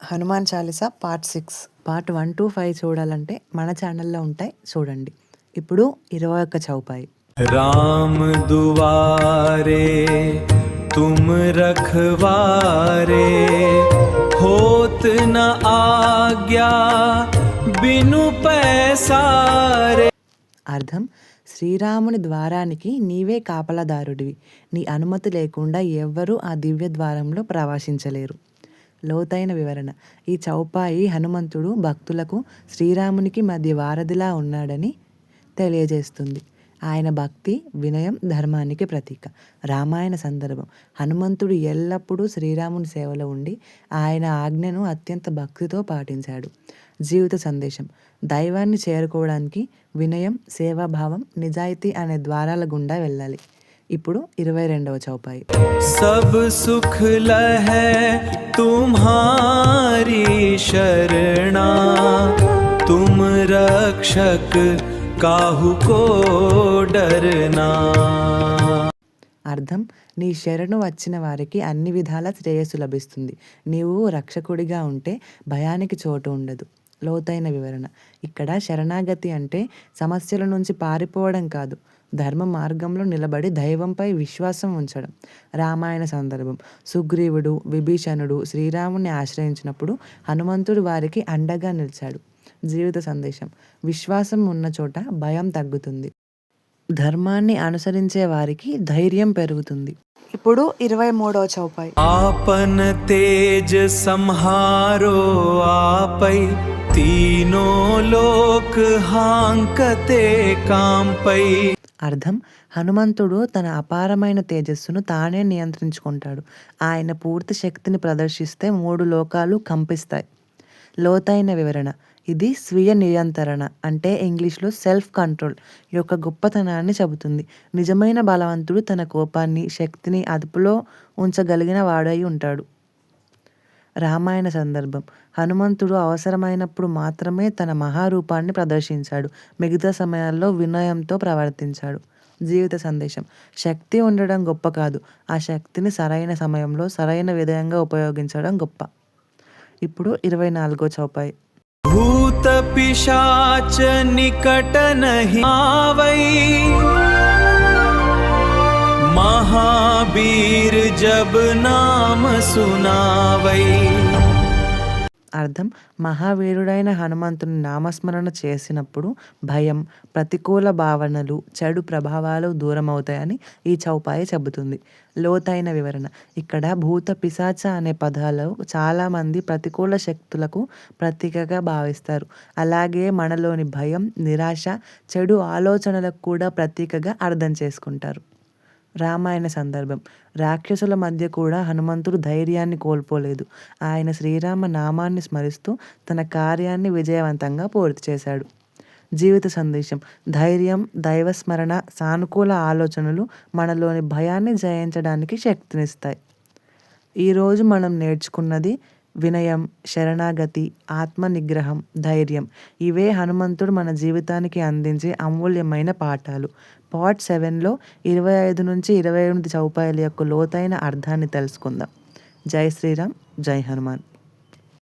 Hanuman Chalisa part 6 part 1-5 చూడాలంటే మన ఛానల్లో ఉంటాయి చూడండి. ఇప్పుడు 21 చౌపాయి. राम दुआरे तुम रखवारे, होत न आज्ञा बिनु पैसारे. అర్థం, శ్రీరాముని ద్వారానికి నీవే కాపలాదారుడివి. నీ అనుమతి లేకుండా ఎవ్వరూ ఆ దివ్య ద్వారంలో ప్రవేశించలేరు. లోతైన వివరణ. ఈ చౌపాయి హనుమంతుడు భక్తులకు శ్రీరామునికి మధ్య వారధిలా ఉన్నాడని తెలియజేస్తుంది. ఆయన భక్తి, వినయం, ధర్మానికి ప్రతీక. రామాయణ సందర్భం. హనుమంతుడు ఎల్లప్పుడూ శ్రీరాముని సేవలో ఉండి ఆయన ఆజ్ఞను అత్యంత భక్తితో పాటించాడు. జీవిత సందేశం. దైవాన్ని చేరుకోవడానికి వినయం, సేవాభావం, నిజాయితీ అనే ద్వారాల గుండా వెళ్ళాలి. ఇప్పుడు 22వ చౌపాయి. సబ్ సుఖ్ లహై తుమ్హారీ శరణా, తుమ్ రక్షక్ కాహు కో డర్నా. అర్థం, నీ శరణు వచ్చిన వారికి అన్ని విధాల శ్రేయస్సు లభిస్తుంది. నీవు రక్షకుడిగా ఉంటే భయానికి చోటు ఉండదు. లోతైన వివరణ. ఇక్కడ శరణాగతి అంటే సమస్యల నుంచి పారిపోవడం కాదు, ధర్మ మార్గంలో నిలబడి దైవంపై విశ్వాసం ఉంచడం. రామాయణ సందర్భం. సుగ్రీవుడు, విభీషణుడు శ్రీరాముని ఆశ్రయించినప్పుడు హనుమంతుడు వారికి అండగా నిలిచాడు. జీవిత సందేశం. విశ్వాసం ఉన్న చోట భయం తగ్గుతుంది. ధర్మాన్ని అనుసరించే వారికి ధైర్యం పెరుగుతుంది. ఇప్పుడు 23వ చౌపాయి. ఆపన్ తేజ్ సంహారో ఆపై, తీనో లోక్ హాంకతే కాంపై. అర్థం, హనుమంతుడు తన అపారమైన తేజస్సును తానే నియంత్రించుకుంటాడు. ఆయన పూర్తి శక్తిని ప్రదర్శిస్తే 3 లోకాలు కంపిస్తాయి. లోతైన వివరణ. ఇది స్వీయ నియంత్రణ అంటే ఇంగ్లీష్లో సెల్ఫ్ కంట్రోల్ యొక్క గొప్పతనాన్ని చెబుతుంది. నిజమైన బలవంతుడు తన కోపాన్ని, శక్తిని అదుపులో ఉంచగలిగిన వాడై ఉంటాడు. రామాయణ సందర్భం. హనుమంతుడు అవసరమైనప్పుడు మాత్రమే తన మహారూపాన్ని ప్రదర్శించాడు. మిగతా సమయాల్లో వినయంతో ప్రవర్తించాడు. జీవిత సందేశం. శక్తి ఉండడం గొప్ప కాదు, ఆ శక్తిని సరైన సమయంలో సరైన విధంగా ఉపయోగించడం గొప్ప. ఇప్పుడు 24వ చౌపాయి. భూత పిశాచ నికట నహి आवै, మహావీర్ జబ్ నామ సునావై. అర్థం, మహావీరుడైన హనుమంతుని నామస్మరణ చేసినప్పుడు భయం, ప్రతికూల భావనలు, చెడు ప్రభావాలు దూరమవుతాయని ఈ చౌపాయి చెబుతుంది. లోతైన వివరణ. ఇక్కడ భూత పిశాచ అనే పదాలు చాలామంది ప్రతికూల శక్తులకు ప్రతీకగా భావిస్తారు. అలాగే మనలోని భయం, నిరాశ, చెడు ఆలోచనలకు కూడా ప్రతీకగా అర్థం చేసుకుంటారు. రామాయణ సందర్భం. రాక్షసుల మధ్య కూడా హనుమంతుడు ధైర్యాన్ని కోల్పోలేదు. ఆయన శ్రీరామ నామాన్ని స్మరిస్తూ తన కార్యాన్ని విజయవంతంగా పూర్తి చేశాడు. జీవిత సందేశం. ధైర్యం, దైవస్మరణ, సానుకూల ఆలోచనలు మనలోని భయాన్ని జయించడానికి శక్తినిస్తాయి. ఈరోజు మనం నేర్చుకున్నది వినయం, శరణాగతి, ఆత్మ నిగ్రహం, ధైర్యం. ఇవే హనుమంతుడు మన జీవితానికి అందించే అమూల్యమైన పాఠాలు. పార్ట్ 7లో 25-28 చౌపాయిల యొక్క లోతైన అర్థాన్ని తెలుసుకుందాం. జై శ్రీరామ్, జై హనుమాన్.